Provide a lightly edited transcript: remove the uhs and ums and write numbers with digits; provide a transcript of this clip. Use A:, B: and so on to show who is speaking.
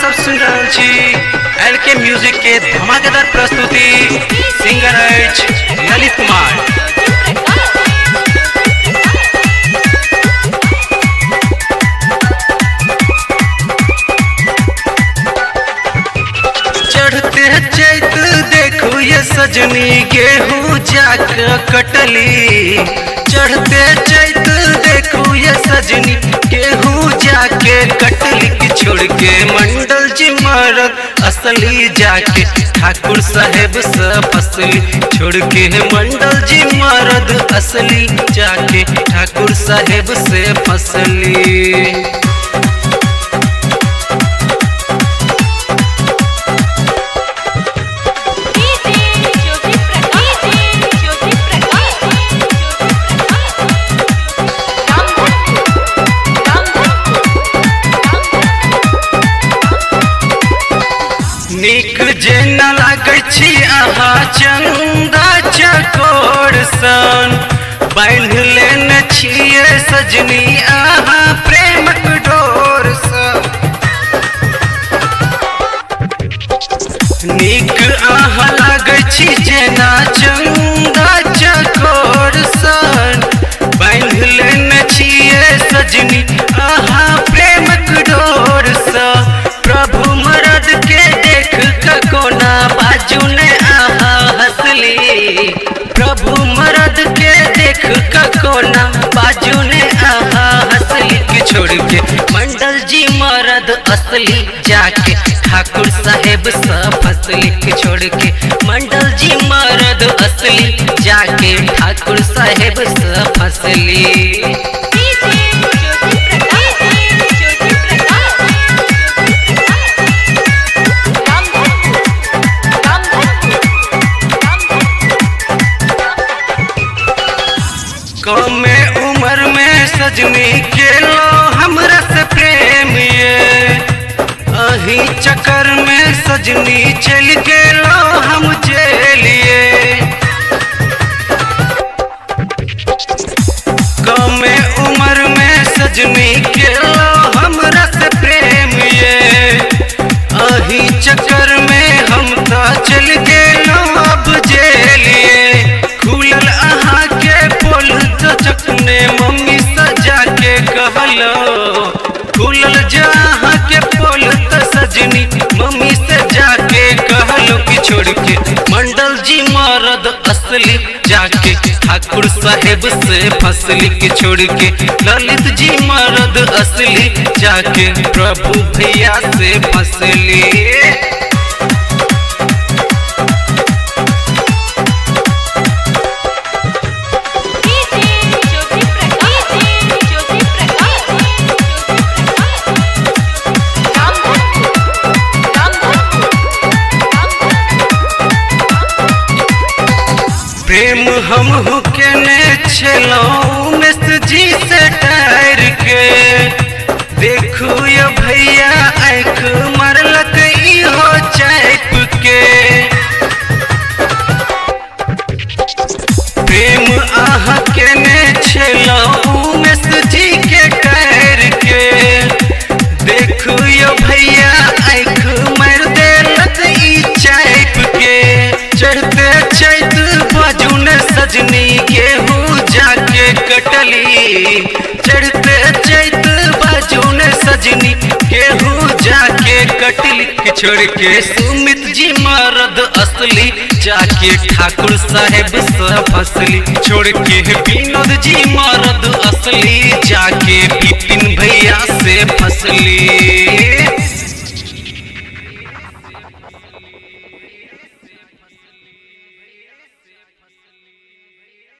A: सब सुन रहे छी एलके म्यूजिक के धमाकेदार प्रस्तुति सिंगर एच ललित कुमार। चढ़ते चैत देखू ये सजनी गेहूं जाक कटली। चढ़ते चैत देखू ये सजनी गेहूं जाके कटली की छोड़ के मंडल जी मरद असली जाके ठाकुर साहेब से फसली। छोड़ के मंडल जी मरद असली जाके ठाकुर साहेब से फसली। नीक जे न लागै छी अहाँ चंदा चकोर सन। बांध लेने छिए सजनी अहाँ प्रेमक डोर सन। नीक अहाँ लागै छी जेना चंदा चकोर सन। बांध लेने छिए सजनी अहाँ प्रेमक डोर सन। प्रभु मरद के कोना बाजू ने आहा हंसली। प्रभु मरद के देख कोना बाजू ने आहा हंसली की छोड़ के मंडल जी मरद असली जाके ठाकुर साहेब से फसली की छोड़ के मंडल जी मरद असली जाके ठाकुर साहेब से फसली। कम उम्र में सजनी के लो हमरा से प्रेम ये। अही चक्कर में सजनी चल के लो हम जेलिए। कम उम्र में सजनी के लो हमरा से प्रेम ये। अही चक्कर में हम तो चल के लो अब जेलिए। खुलल अहाँ के पोल चकने मम्मी सजा के कहलो। खुलल जहाँ के पोल तो सजनी मम्मी से जाके कहलो कि छोड़ के मंडल जी मरद असली जाके ठाकुर साहेब से फसली की छोड़ के ललित जी मरद असली जाके प्रभु भैया से फसली। प्रेम हम केने छलौं मिस्र जी से डर के। देखू ये भैया आँख मरलक इहो चाप के। प्रेम आह केने छलौं मिस्र जी के डर के। देखू ये भैया आँख मर देलक ई चाप के। चढ़ते चैत बाजून सजनी गेहूं जाके कटली। चढ़ते चैत बाजून सजनी गेहूं जाके कटली छोड़ के सुमित जी मरद असली जाके ठाकुर साहेब से फसली। छोड़ के विनोद जी मरद असली जाके बिपिन भैया से फसली।